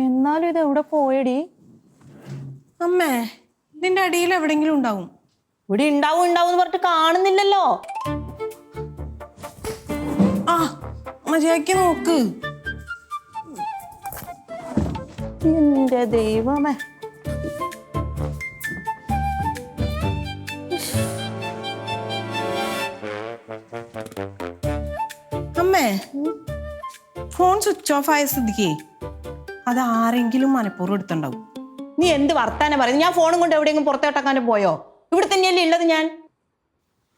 എന്നാലും ഇത് എവിടെ പോയടി? അമ്മേ, ഇതിന്റെ അടിയിൽ എവിടെങ്കിലും ഉണ്ടാവും. ഇവിടെ ഉണ്ടാവും ഉണ്ടാവും പറഞ്ഞിട്ട് കാണുന്നില്ലല്ലോ. ആ, മര്യാദയ്ക്ക് നോക്ക്. എന്റെ ദൈവമേ. അമ്മേ, ഫോൺ സ്വിച്ച് ഓഫ് ആയ സ്ഥിതിക്ക് അത് ആരെങ്കിലും മനഃപൂർവ്വം എടുത്തുണ്ടാവും. നീ എന്ത് വർത്താനം പറയുന്നത്? ഞാൻ ഫോണും കൊണ്ട് എവിടെയെങ്കിലും പുറത്തോട്ടാക്കാനും പോയോ? ഇവിടെ തന്നെയല്ലേ ഉള്ളത് ഞാൻ.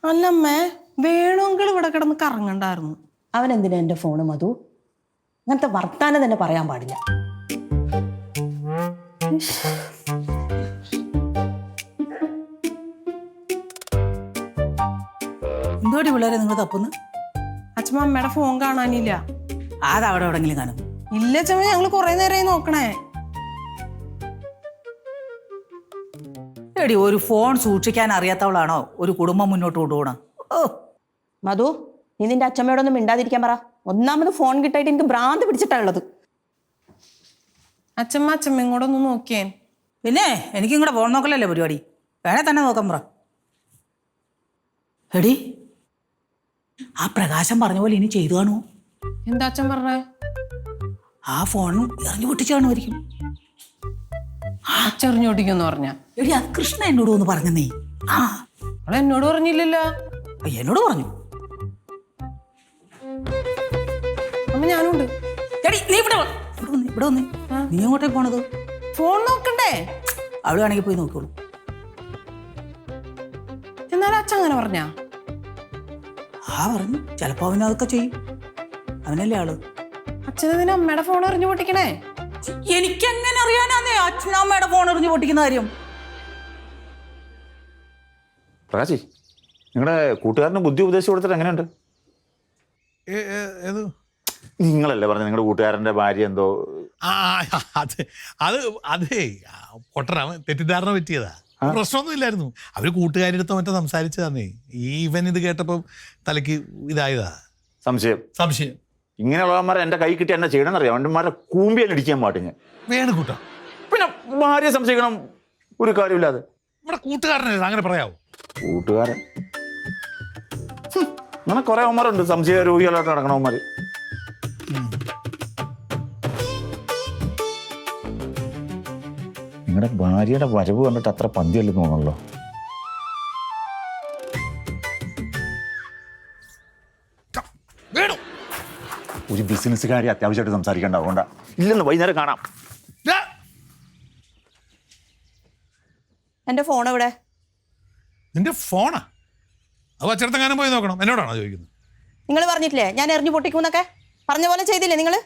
അല്ലമ്മേ, വേണമെങ്കിൽ ഇവിടെ കിടന്ന് കറങ്ങണ്ടായിരുന്നു. അവൻ എന്തിനാ എന്റെ ഫോണ് മധു? അങ്ങനത്തെ വർത്താനം തന്നെ പറയാൻ പാടില്ല. എന്തോടി പിള്ളേരെ നിങ്ങൾ തപ്പുന്നു? അച്ഛമ്മ അമ്മയുടെ ഫോൺ കാണാനില്ല. അതവിടെ എവിടെങ്കിലും കാണും. ഇല്ല അച്ഛമ്മ, ഞങ്ങള് കുറെ നേരമായി നോക്കണേ. എടി, ഒരു ഫോൺ സൂക്ഷിക്കാൻ അറിയാത്തവളാണോ ഒരു കുടുംബം മുന്നോട്ട് കൊണ്ടുപോകണം? ഓ മധു, നീ നിന്റെ അച്ഛമ്മയോടൊന്നും മിണ്ടാതിരിക്കാൻ പറ. ഒന്നാമത് ഫോൺ കിട്ടായിട്ട് എനിക്ക് ഭ്രാന്ത് പിടിച്ചിട്ടുള്ളത്. അച്ഛമ്മയും കൂടെ ഒന്ന് നോക്കിയേ. പിന്നെ എനിക്കും കൂടെ ഫോൺ നോക്കലല്ലേ പരിപാടി. വേണേ തന്നെ നോക്കാൻ പറ. എടി, ആ പ്രകാശം പറഞ്ഞ പോലെ ഇനി ചെയ്തു കാണുമോ? എന്താ അച്ഛൻ പറഞ്ഞേ? ആ ഫോൺ എറിഞ്ഞു പൊട്ടിച്ചു കാണുമായിരിക്കും. അച്ചെറിഞ്ഞോട്ടിക്കെന്ന് പറഞ്ഞ? എടി, അത് കൃഷ്ണ എന്നോട് ഒന്ന് പറഞ്ഞേ. ആ, അവളെ എന്നോട് പറഞ്ഞില്ലല്ലോ. എന്നോട് പറഞ്ഞു. അമ്മ ഞാനുണ്ട്. എടി, നീ ഇവിടെ വന്നേ. നീ എങ്ങോട്ടേ പോണത്? ഫോൺ നോക്കണ്ടേ? അവള് വേണമെങ്കിൽ പോയി നോക്കിയോളൂ. എന്നാലും അച്ഛൻ അങ്ങനെ പറഞ്ഞാ? ആ പറഞ്ഞു. ചിലപ്പോ അവനതൊക്കെ ചെയ്യും. അവനല്ലേ ആള്. അച്ഛനതിന് അമ്മയുടെ ഫോൺ എറിഞ്ഞു പൊട്ടിക്കണേ? എനിക്കെങ്ങനെ അറിയാനാന്നേ അച്ഛനമ്മയുടെ ഫോൺ എറിഞ്ഞു പൊട്ടിക്കുന്ന കാര്യം? പ്രകാശി, നിങ്ങളുടെ കൂട്ടുകാരന് ബുദ്ധി ഉപദേശിച്ചു കൊടുത്തിട്ട് എങ്ങനെയുണ്ട്? നിങ്ങളല്ലേ പറഞ്ഞത് നിങ്ങളുടെ കൂട്ടുകാരന്റെ ഭാര്യ എന്തോ? അതേ പൊട്ടനാ, തെറ്റിദ്ധാരണ പറ്റിയതാ. പ്രശ്നമൊന്നും ഇല്ലായിരുന്നു. അവര് കൂട്ടുകാരിടത്തോ മറ്റോ സംസാരിച്ചതാന്നേ. ഇവൻ ഇത് കേട്ടപ്പോ തലക്ക് ഇതായതാ. സംശയം ഇങ്ങനെയുള്ളവന്മാരെ എന്റെ കൈ കിട്ടി എന്നെ ചെയ്യണമെന്നറിയാം. അവന്മാരെ കൂമ്പിയാൽ ഇടിക്കാൻ പാട്ടിഞ്ഞ വേണം കൂട്ടാ. പിന്നെ ഭാര്യയെ സംശയിക്കണം ഒരു കാര്യമില്ലാതെ. നമ്മുടെ കൂട്ടുകാരനല്ലേ, അങ്ങനെ പറയാവോ? കൂട്ടുകാരൻ അങ്ങനെ കുറെ അവന്മാരുണ്ട് സംശയ രോഗികളായിട്ട് നടക്കണവന്മാര്. നിങ്ങളുടെ ഭാര്യയുടെ വരവ് കണ്ടിട്ട് അത്ര പന്തിയല്ലെന്ന് തോന്നല്ലോ. ഒരു ബിസിനസ്സുകാരി അത്യാവശ്യമായിട്ട് സംസാരിക്കേണ്ട, അതുകൊണ്ടാ. ഇല്ലെന്ന് വൈകുന്നേരം കാണാം. എന്റെ ഫോൺ എവിടെ? നിന്റെ ഫോണാ? അത് അച്ചടത്തെങ്ങാനും പോയി നോക്കണം. എന്നോടാണോ ചോദിക്കുന്നത്? നിങ്ങൾ പറഞ്ഞിട്ടില്ലേ ഞാൻ എറിഞ്ഞു പൊട്ടിക്കൂന്നൊക്കെ? പറഞ്ഞ പോലെ ചെയ്തില്ലേ നിങ്ങള്?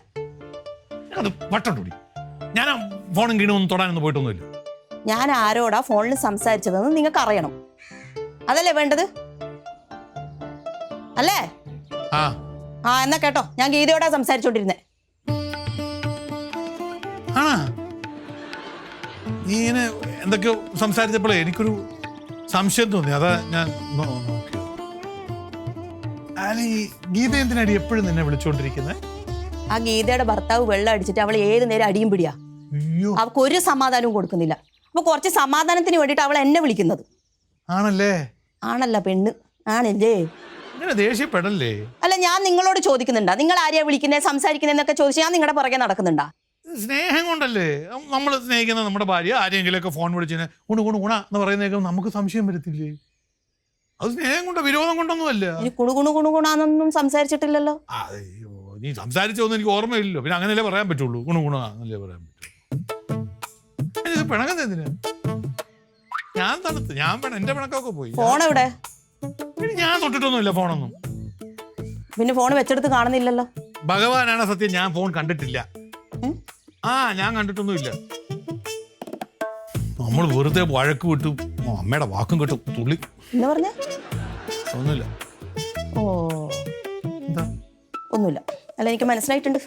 അത് വട്ടോടി. ഞാൻ ആ ഫോണും കീണൊന്നും തൊടാനൊന്നും പോയിട്ടൊന്നുമില്ല. ഞാൻ ആരോടാ ഫോണിൽ സംസാരിച്ചതെന്ന് നിങ്ങൾക്ക് അറിയണം. അതല്ലേ വേണ്ടത്? അല്ലേ? ആ എന്നാ കേട്ടോ, ഞാൻ ഗീതയോടാ സംസാരിച്ചോണ്ടിരുന്നേ. നീ ഇങ്ങനെ എന്തൊക്കെയോ സംസാരിച്ചപ്പോഴേ എനിക്കൊരു സംശയം തോന്നി. അതാ ഞാൻ നോക്കി. ഈ ഗീത എന്തിനടി എപ്പോഴും നിന്നെ വിളിച്ചോണ്ടിരിക്കുന്നത്? ആ ഗീതയുടെ ഭർത്താവ് വെള്ളം അടിച്ചിട്ട് അവൾ ഏത് നേരം അടിയും പിടിയാ. അവൾക്ക് ഒരു സമാധാനവും കൊടുക്കുന്നില്ല. അപ്പൊ കുറച്ച് സമാധാനത്തിന് വേണ്ടിട്ട് അവൾ എന്നെ വിളിക്കുന്നത്. ആണല്ലേ? ആണല്ല പെണ്ണ് ആണല്ലേ. ദേഷ്യപ്പെടല്ലേ? അല്ല, ഞാൻ നിങ്ങളോട് ചോദിക്കുന്നുണ്ടാ, നിങ്ങൾ ആരെയാ വിളിക്കുന്നത് സംസാരിക്കുന്നതെന്നൊക്കെ ചോദിച്ചു ഞാൻ നിങ്ങളുടെ പുറകെ നടക്കുന്നുണ്ടാ? സ്നേഹം കൊണ്ടല്ലേ. നമ്മൾ സ്നേഹിക്കുന്ന നമ്മുടെ ഭാര്യ ആരെങ്കിലുമൊക്കെ ഫോൺ വിളിച്ചിന് ഗുണ എന്ന് പറയുന്നേക്കും നമുക്ക് സംശയം വരത്തില്ലേ? അത് സ്നേഹം കൊണ്ടോ വിരോധം കൊണ്ടൊന്നും അല്ല. കുണുകുണാന്നൊന്നും സംസാരിച്ചിട്ടില്ലല്ലോ. അയ്യോ, നീ സംസാരിച്ചൊന്നും എനിക്ക് ഓർമ്മയില്ലല്ലോ. പിന്നെ അങ്ങനെയല്ലേ പറയാൻ പറ്റുള്ളൂ. ഗുണന്നല്ലേ പറയാൻ പറ്റുള്ളൂ. പിണങ്ങുന്ന എന്തിനാ? ഞാൻ തണുത്ത്, എന്റെ പിണക്കൊക്കെ പോയി. ഫോൺ എവിടെ? ഞാൻ തൊട്ടിട്ടൊന്നുമില്ല ഫോണൊന്നും. പിന്നെ ഫോൺ വെച്ചെടുത്ത് കാണുന്നില്ലല്ലോ. ഭഗവാനാണ് സത്യം, ഞാൻ ഫോൺ കണ്ടിട്ടില്ല. ഞാൻ കണ്ടിട്ടൊന്നുമില്ല. നമ്മൾ വെറുതെ വഴക്ക് വിട്ടു അമ്മയുടെ വാക്കും കേട്ടു തുള്ളി. എന്താ പറഞ്ഞ? ഒന്നുമില്ല. ഓ, എന്താ? ഒന്നുമില്ല. അല്ല, എനിക്ക് മനസ്സിലായിട്ടുണ്ട്.